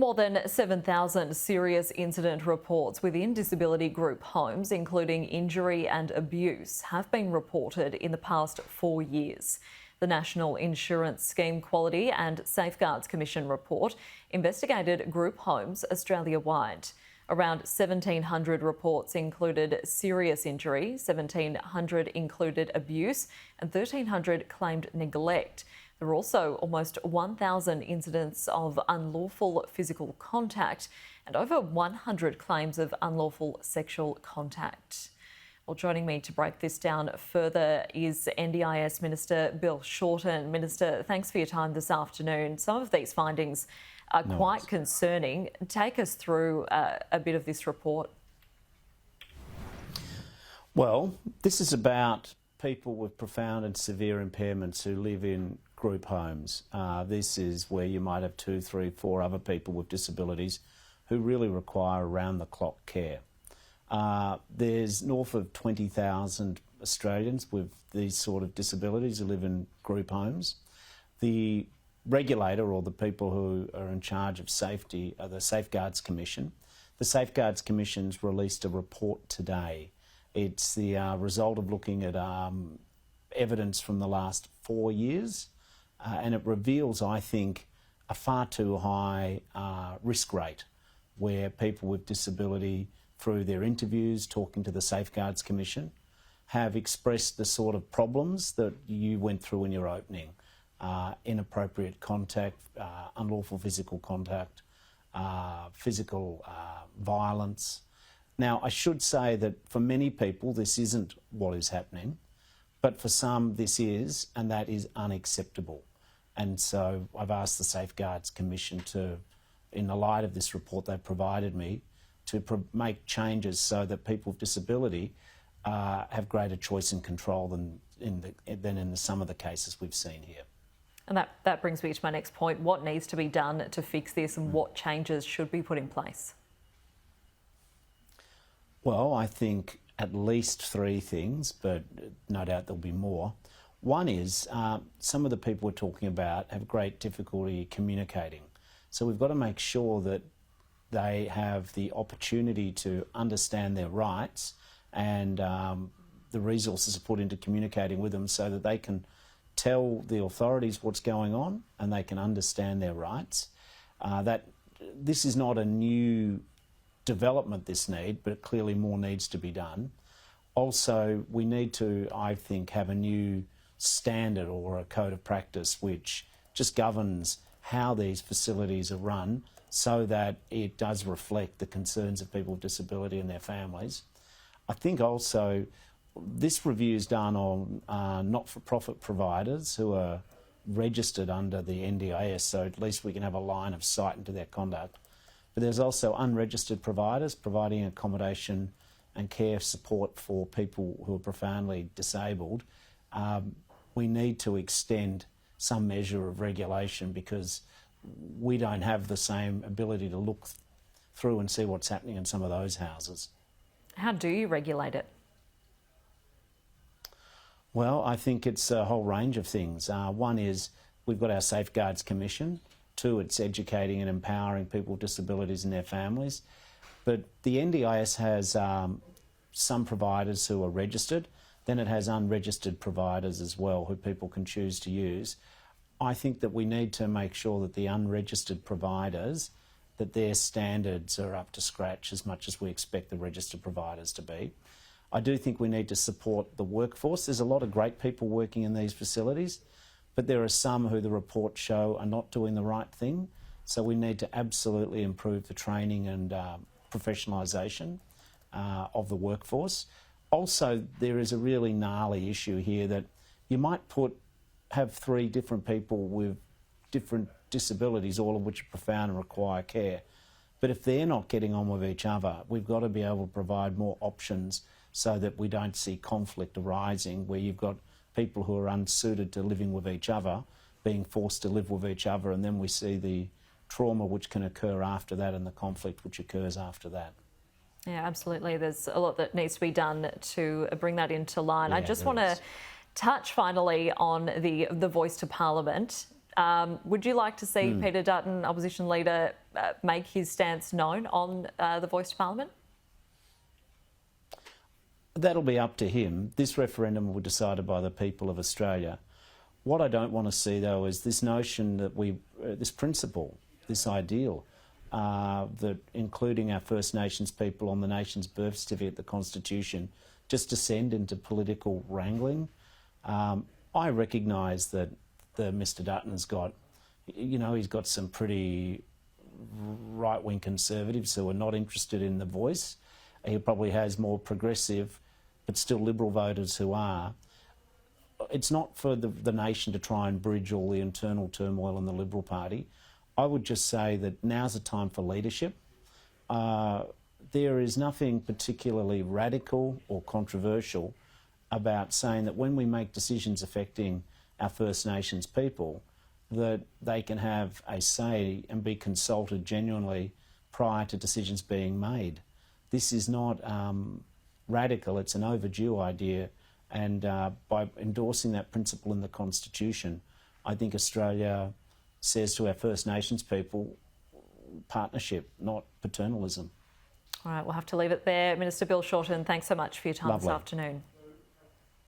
More than 7,000 serious incident reports within disability group homes, including injury and abuse, have been reported in the past 4 years. The National Insurance Scheme Quality and Safeguards Commission report investigated group homes Australia-wide. Around 1,700 reports included serious injury, 1,700 included abuse, and 1,300 claimed neglect. There were also almost 1,000 incidents of unlawful physical contact and over 100 claims of unlawful sexual contact. Well, joining me to break this down further is NDIS Minister Bill Shorten. Minister, thanks for your time this afternoon. Some of these findings are quite concerning. Take us through a bit of this report. Well, this is about people with profound and severe impairments who live in group homes. This is where you might have 2, 3, 4 other people with disabilities who really require around-the-clock care. There's north of 20,000 Australians with these sort of disabilities who live in group homes. The regulator, or the people who are in charge of safety, are the Safeguards Commission. The Safeguards Commission's released a report today. It's the result of looking at evidence from the last 4 years, and it reveals, I think, a far too high risk rate where people with disability, through their interviews, talking to the Safeguards Commission, have expressed the sort of problems that you went through in your opening. Inappropriate contact, unlawful physical contact, physical violence. Now, I should say that for many people this isn't what is happening, but for some this is, and that is unacceptable. And so I've asked the Safeguards Commission to, in the light of this report they provided me, to make changes so that people with disability have greater choice and control than in some of the cases we've seen here. And that brings me to my next point. What needs to be done to fix this, and what changes should be put in place? Well, I think at least 3 things, but no doubt there'll be more. One is some of the people we're talking about have great difficulty communicating. So we've got to make sure that they have the opportunity to understand their rights, and the resources are put into communicating with them so that they can tell the authorities what's going on and they can understand their rights. This is not a new development, this need, but clearly more needs to be done. Also, we need to, I think, have a new standard or a code of practice which just governs how these facilities are run so that it does reflect the concerns of people with disability and their families. I think also this review is done on not-for-profit providers who are registered under the NDIS, so at least we can have a line of sight into their conduct. But there's also unregistered providers providing accommodation and care support for people who are profoundly disabled. We need to extend some measure of regulation because we don't have the same ability to look through and see what's happening in some of those houses. How do you regulate it? Well, I think it's a whole range of things. One is we've got our Safeguards Commission. 2, it's educating and empowering people with disabilities and their families. But the NDIS has some providers who are registered. Then it has unregistered providers as well who people can choose to use. I think that we need to make sure that the unregistered providers, that their standards are up to scratch as much as we expect the registered providers to be. I do think we need to support the workforce. There's a lot of great people working in these facilities, but there are some who the reports show are not doing the right thing. So we need to absolutely improve the training and professionalisation of the workforce. Also, there is a really gnarly issue here that you might have 3 different people with different disabilities, all of which are profound and require care. But if they're not getting on with each other, we've got to be able to provide more options so that we don't see conflict arising where you've got people who are unsuited to living with each other being forced to live with each other, and then we see the trauma which can occur after that and the conflict which occurs after that. Yeah, absolutely. There's a lot that needs to be done to bring that into line. Yeah, I just want to touch finally on the voice to Parliament. Would you like to see Peter Dutton, opposition leader, make his stance known on the voice to Parliament? That'll be up to him. This referendum will be decided by the people of Australia. What I don't want to see, though, is this notion that this principle, this ideal, that including our First Nations people on the nation's birth certificate, the Constitution, just descend into political wrangling. I recognise that Mr Dutton's got, he's got some pretty right-wing conservatives who are not interested in the voice. He probably has more progressive but still Liberal voters who are. It's not for the nation to try and bridge all the internal turmoil in the Liberal Party. I would just say that now's the time for leadership. There is nothing particularly radical or controversial about saying that when we make decisions affecting our First Nations people, that they can have a say and be consulted genuinely prior to decisions being made. This is not radical, it's an overdue idea, and by endorsing that principle in the Constitution, I think Australia says to our First Nations people, partnership, not paternalism. All right, we'll have to leave it there. Minister Bill Shorten, thanks so much for your time this afternoon.